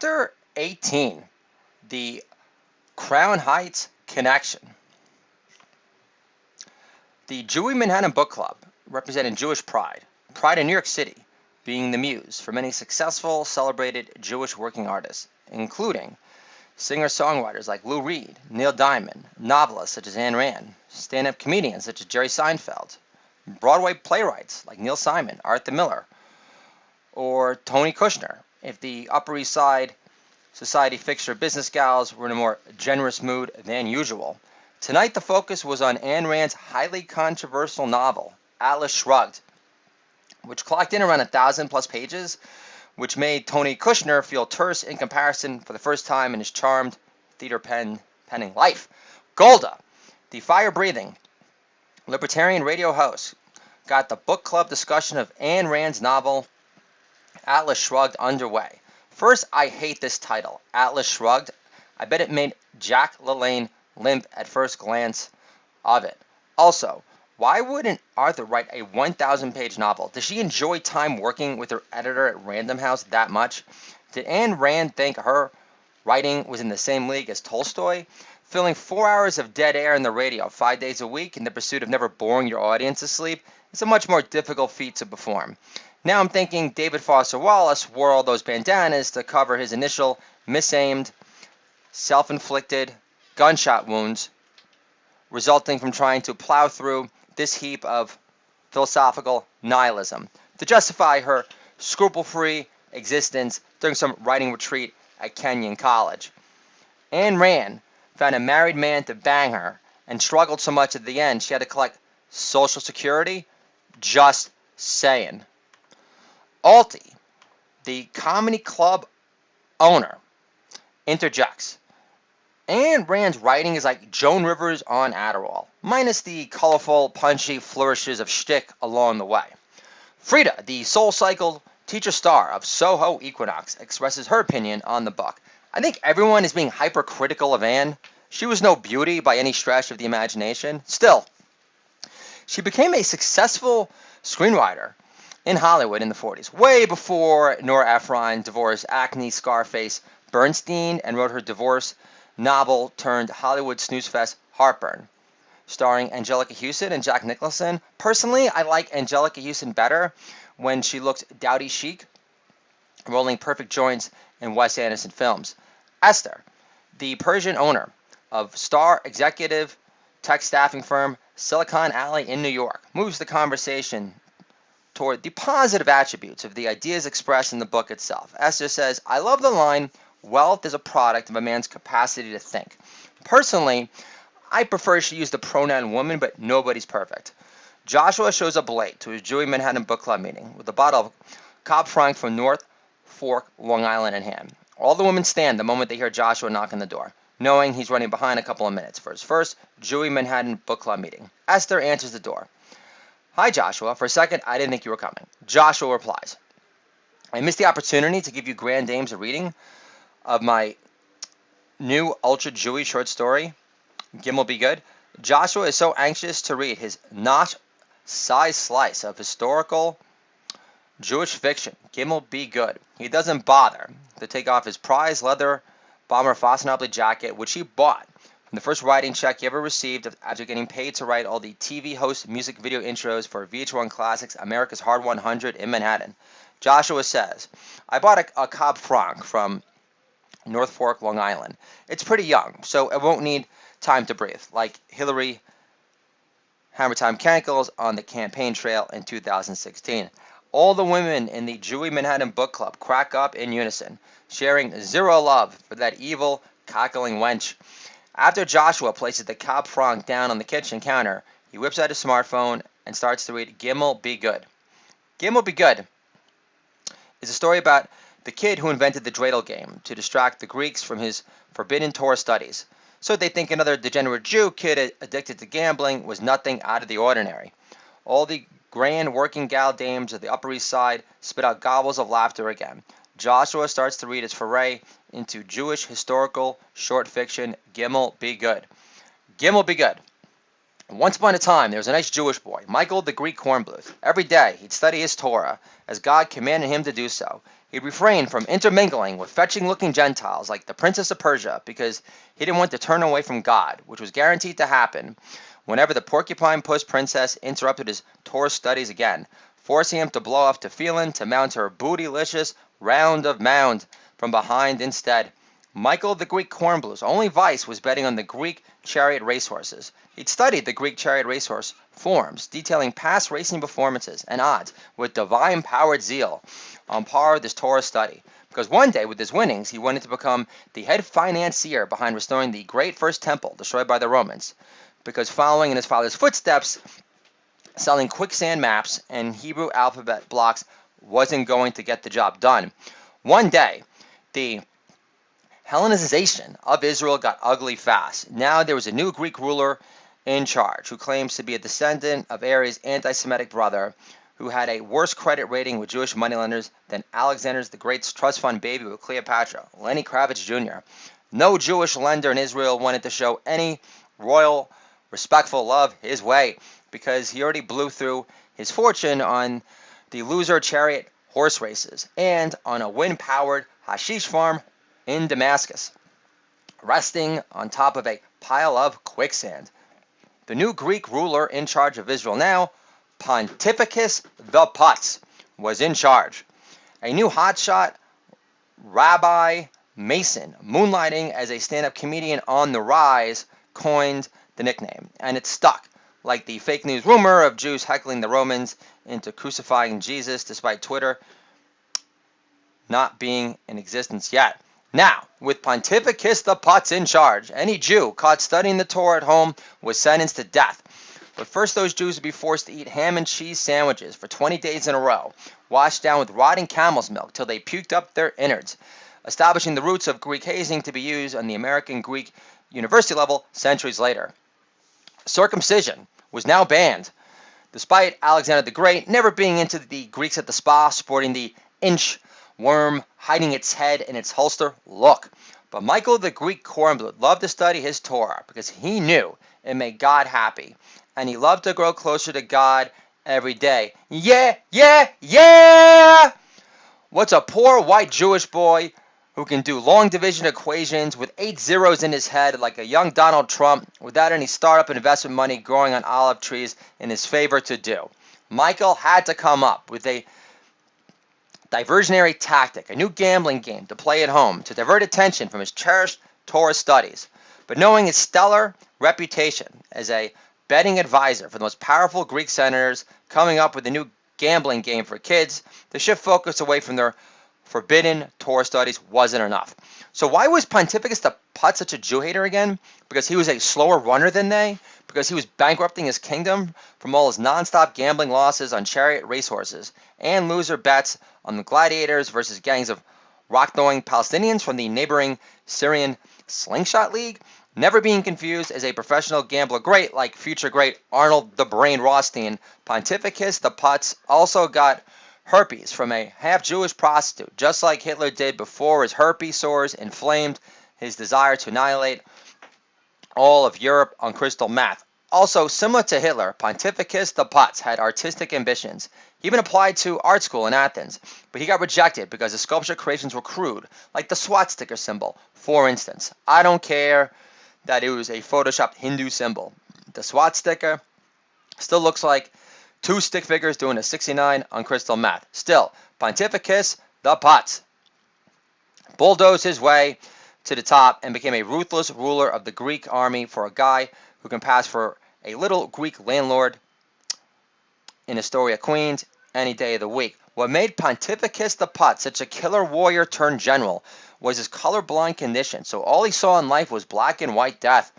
Chapter 18, The Crown Heights Connection. The Jewy Manhattan Book Club represented Jewish pride in New York City, being the muse for many successful, celebrated Jewish working artists, including singer-songwriters like Lou Reed, Neil Diamond, novelists such as Ayn Rand, stand-up comedians such as Jerry Seinfeld, Broadway playwrights like Neil Simon, Arthur Miller, or Tony Kushner, if the Upper East Side society fixture business gals were in a more generous mood than usual. Tonight the focus was on Ayn Rand's highly controversial novel, Atlas Shrugged, which clocked in around 1,000+ pages, which made Tony Kushner feel terse in comparison for the first time in his charmed theater penning life. Golda, the fire-breathing libertarian radio host, got the book club discussion of Ayn Rand's novel Atlas Shrugged underway. First, I hate this title, Atlas Shrugged. I bet it made Jack LaLanne limp at first glance of it. Also, why wouldn't Arthur write a 1,000-page novel? Does she enjoy time working with her editor at Random House that much? Did Ayn Rand think her writing was in the same league as Tolstoy? Filling 4 hours of dead air in the radio 5 days a week in the pursuit of never boring your audience to sleep is a much more difficult feat to perform. Now I'm thinking David Foster Wallace wore all those bandanas to cover his initial misaimed, self-inflicted gunshot wounds resulting from trying to plow through this heap of philosophical nihilism to justify her scruple-free existence during some writing retreat at Kenyon College. Ayn Rand found a married man to bang her and struggled so much at the end she had to collect Social Security? Just saying. Alti, the comedy club owner, interjects. Ayn Rand's writing is like Joan Rivers on Adderall, minus the colorful, punchy flourishes of shtick along the way. Frida, the Soul Cycle teacher star of Soho Equinox, expresses her opinion on the book. I think everyone is being hypercritical of Anne. She was no beauty by any stretch of the imagination. Still, she became a successful screenwriter in Hollywood in the 40s, way before Nora Ephron divorced acne Scarface Bernstein and wrote her divorce novel turned Hollywood snooze fest Heartburn, starring Angelica Houston and Jack Nicholson. Personally, I like Angelica Houston better when she looked dowdy chic, rolling perfect joints in Wes Anderson films. Esther, the Persian owner of star executive tech staffing firm Silicon Alley in New York, moves the conversation toward the positive attributes of the ideas expressed in the book itself. Esther says, I love the line, wealth is a product of a man's capacity to think. Personally, I prefer she use the pronoun woman, but nobody's perfect. Joshua shows up late to his Jewy Manhattan Book Club meeting with a bottle of Cab Franc from North Fork, Long Island in hand. All the women stand the moment they hear Joshua knock on the door, knowing he's running behind a couple of minutes for his first Jewy Manhattan Book Club meeting. Esther answers the door. Hi, Joshua. For a second, I didn't think you were coming. Joshua replies, I missed the opportunity to give you grand dames a reading of my new ultra-Jewy short story, Gimel Be Good. Joshua is so anxious to read his notch-sized slice of historical Jewish fiction, Gimel Be Good. He doesn't bother to take off his prize leather bomber fashionably jacket, which he bought from the first writing check he ever received after getting paid to write all the TV host music video intros for VH1 Classics America's Hard 100 in Manhattan. Joshua says, I bought a Cab Franc from North Fork, Long Island. It's pretty young, so it won't need time to breathe, like Hillary Hammer Time Cankles on the campaign trail in 2016. All the women in the Jewy Manhattan Book Club crack up in unison, sharing zero love for that evil, cackling wench. After Joshua places the Cab Franc down on the kitchen counter, he whips out his smartphone and starts to read Gimel Be Good. Gimel Be Good is a story about the kid who invented the dreidel game to distract the Greeks from his forbidden Torah studies, so they think another degenerate Jew kid addicted to gambling was nothing out of the ordinary. All the grand working gal dames of the Upper East Side spit out gobbles of laughter again. Joshua starts to read his foray into Jewish historical short fiction, Gimel Be Good. Gimel Be Good. Once upon a time, there was a nice Jewish boy, Michael the Greek Kornbluth. Every day, he'd study his Torah, as God commanded him to do so. He refrained from intermingling with fetching-looking Gentiles like the Princess of Persia because he didn't want to turn away from God, which was guaranteed to happen whenever the porcupine puss princess interrupted his Torah studies again, forcing him to blow off tefillin to mount her bootylicious round of mound from behind instead. Michael the Greek Kornblut's only vice was betting on the Greek chariot racehorses. He'd studied the Greek chariot racehorse forms, detailing past racing performances and odds with divine-powered zeal on par with his Torah study. Because one day, with his winnings, he wanted to become the head financier behind restoring the great first temple destroyed by the Romans. Because following in his father's footsteps, selling quicksand maps and Hebrew alphabet blocks wasn't going to get the job done. One day, the Hellenization of Israel got ugly fast. Now there was a new Greek ruler in charge who claims to be a descendant of Ares' anti-Semitic brother, who had a worse credit rating with Jewish moneylenders than Alexander the Great's trust fund baby with Cleopatra, Lenny Kravitz Jr. No Jewish lender in Israel wanted to show any royal, respectful love his way because he already blew through his fortune on the loser chariot horse races and on a wind-powered hashish farm in Damascus, resting on top of a pile of quicksand. The new Greek ruler in charge of Israel now, Pontifex the Putz, was in charge. A new hotshot, Rabbi Mason, moonlighting as a stand-up comedian on the rise, coined the nickname, and it stuck, like the fake news rumor of Jews heckling the Romans into crucifying Jesus despite Twitter not being in existence yet. Now, with Pontifex the Putz in charge, any Jew caught studying the Torah at home was sentenced to death. But first those Jews would be forced to eat ham and cheese sandwiches for 20 days in a row, washed down with rotting camel's milk till they puked up their innards, establishing the roots of Greek hazing to be used on the American Greek university level centuries later. Circumcision was now banned, despite Alexander the Great never being into the Greeks at the spa sporting the inch worm hiding its head in its holster look. But Michael the Greek Kornblut loved to study his Torah because he knew it made God happy, and he loved to grow closer to God every day. Yeah, yeah, yeah! What's a poor white Jewish boy who can do long division equations with 8 zeros in his head like a young Donald Trump without any startup investment money growing on olive trees in his favor to do? Michael had to come up with a diversionary tactic, a new gambling game to play at home to divert attention from his cherished Torah studies. But knowing his stellar reputation as a betting advisor for the most powerful Greek senators, coming up with a new gambling game for kids to shift focus away from their forbidden Torah studies wasn't enough. So why was Pontifex the Putz such a Jew hater again? Because he was a slower runner than they? Because he was bankrupting his kingdom from all his non-stop gambling losses on chariot racehorses and loser bets on the gladiators versus gangs of rock-throwing Palestinians from the neighboring Syrian Slingshot League? Never being confused as a professional gambler great like future great Arnold the Brain Rothstein, Pontifex the Putz also got herpes from a half-Jewish prostitute, just like Hitler did before his herpes sores inflamed his desire to annihilate all of Europe on crystal meth. Also, similar to Hitler, Pontifex the Putz had artistic ambitions. He even applied to art school in Athens, but he got rejected because his sculpture creations were crude, like the swastika symbol, for instance. I don't care that it was a photoshopped Hindu symbol. The swastika still looks like 2 stick figures doing a 69 on crystal meth. Still, Pontifex the Putz bulldozed his way to the top and became a ruthless ruler of the Greek army for a guy who can pass for a little Greek landlord in Astoria, Queens, any day of the week. What made Pontifex the Putz such a killer warrior turned general was his colorblind condition, so all he saw in life was black and white death.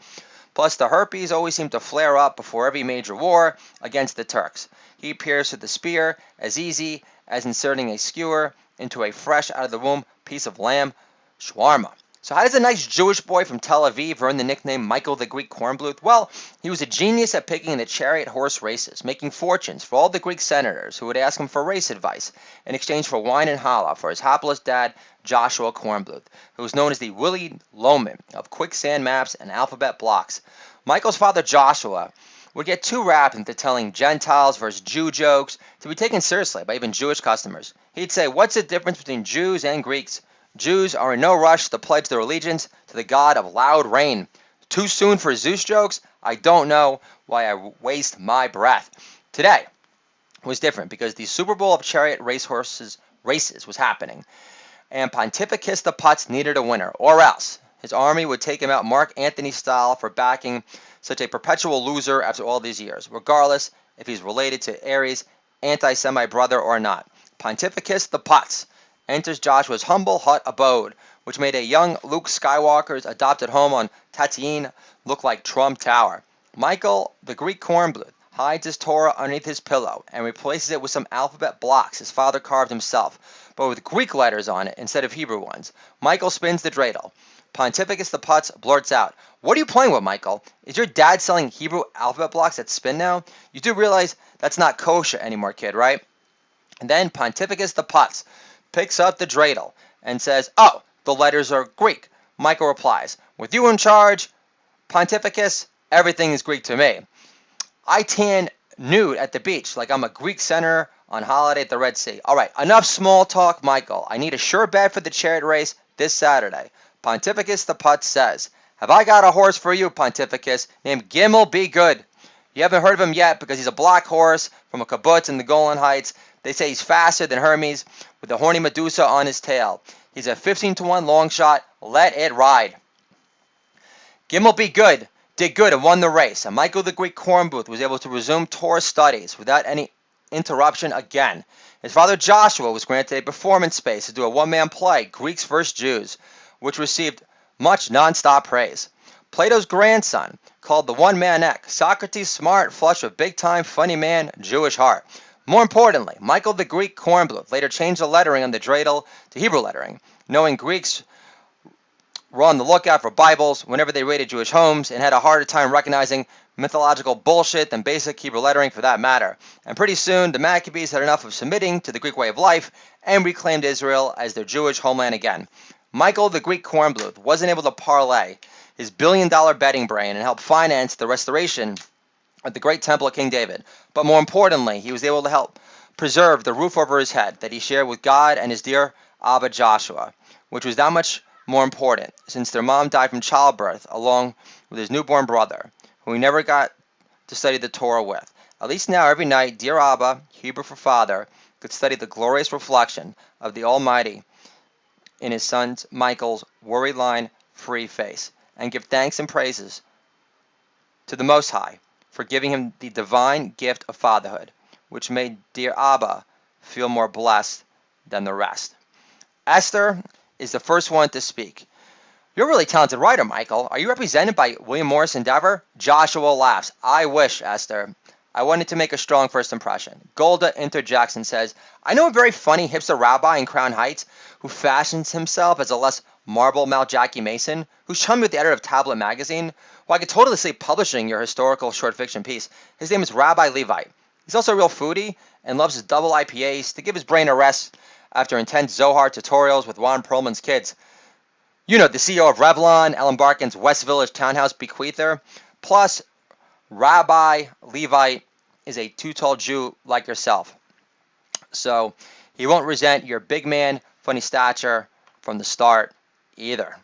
Plus, the herpes always seemed to flare up before every major war against the Turks. He pierced with the spear as easy as inserting a skewer into a fresh out-of-the-womb piece of lamb shawarma. So how does a nice Jewish boy from Tel Aviv earn the nickname Michael the Greek Kornblut? Well, he was a genius at picking the chariot horse races, making fortunes for all the Greek senators who would ask him for race advice in exchange for wine and challah for his hapless dad, Joshua Kornblut, who was known as the Willy Loman of quicksand maps and alphabet blocks. Michael's father, Joshua, would get too wrapped into telling Gentiles versus Jew jokes to be taken seriously by even Jewish customers. He'd say, "What's the difference between Jews and Greeks? Jews are in no rush to pledge their allegiance to the god of loud rain. Too soon for Zeus jokes? I don't know why I waste my breath." Today was different because the Super Bowl of chariot races was happening, and Pontifex the Putz needed a winner, or else his army would take him out Mark Antony style for backing such a perpetual loser after all these years, regardless if he's related to Ares' anti-Semite brother or not. Pontifex the Putz enters Joshua's humble hut abode, which made a young Luke Skywalker's adopted home on Tatooine look like Trump Tower. Michael, the Greek cornblood, hides his Torah underneath his pillow and replaces it with some alphabet blocks his father carved himself, but with Greek letters on it instead of Hebrew ones. Michael spins the dreidel. Pontifex the Putz blurts out, "What are you playing with, Michael? Is your dad selling Hebrew alphabet blocks that spin now? You do realize that's not kosher anymore, kid, right?" And then Pontifex the Putz picks up the dreidel and says, "Oh, the letters are Greek." Michael replies, "With you in charge, Pontifex, everything is Greek to me. I tan nude at the beach like I'm a Greek senator on holiday at the Red Sea." All right, enough small talk, Michael. I need a sure bet for the chariot race this Saturday. Pontifex the Putz says, "Have I got a horse for you, Pontifex, named Gimel Be Good. You haven't heard of him yet because he's a black horse from a kibbutz in the Golan Heights. They say he's faster than Hermes with a horny Medusa on his tail. He's a 15-1 long shot. Let it ride." Gimel Be Good did good and won the race, and Michael the Greek Cornbooth was able to resume Torah studies without any interruption again. His father Joshua was granted a performance space to do a one-man play, Greeks vs. Jews, which received much non-stop praise. Plato's grandson called the one-man ek, Socrates smart, flush with big-time, funny man, Jewish heart. More importantly, Michael the Greek Cornblood later changed the lettering on the dreidel to Hebrew lettering, knowing Greeks were on the lookout for Bibles whenever they raided Jewish homes and had a harder time recognizing mythological bullshit than basic Hebrew lettering for that matter. And pretty soon, the Maccabees had enough of submitting to the Greek way of life and reclaimed Israel as their Jewish homeland again. Michael the Greek Cornblood wasn't able to parlay his billion-dollar betting brain and help finance the restoration of the great temple of King David. But more importantly, he was able to help preserve the roof over his head that he shared with God and his dear Abba Joshua, which was that much more important since their mom died from childbirth along with his newborn brother, who he never got to study the Torah with. At least now, every night, dear Abba, Hebrew for father, could study the glorious reflection of the Almighty in his son Michael's worry-line-free face, and give thanks and praises to the Most High for giving him the divine gift of fatherhood, which made dear Abba feel more blessed than the rest. Esther is the first one to speak. "You're a really talented writer, Michael. Are you represented by William Morris Endeavor?" Joshua laughs. "I wish, Esther. I wanted to make a strong first impression." Golda interjects and says, "I know a very funny hipster rabbi in Crown Heights who fashions himself as a less marble-mouthed Jackie Mason, who's chummy with the editor of Tablet magazine, who I could totally see publishing your historical short fiction piece. His name is Rabbi Levite. He's also a real foodie and loves his double IPAs to give his brain a rest after intense Zohar tutorials with Ron Perlman's kids. You know, the CEO of Revlon, Ellen Barkin's West Village townhouse bequeather. Plus, Rabbi Levite is a two-tall Jew like yourself. So he won't resent your big man, funny stature from the start either."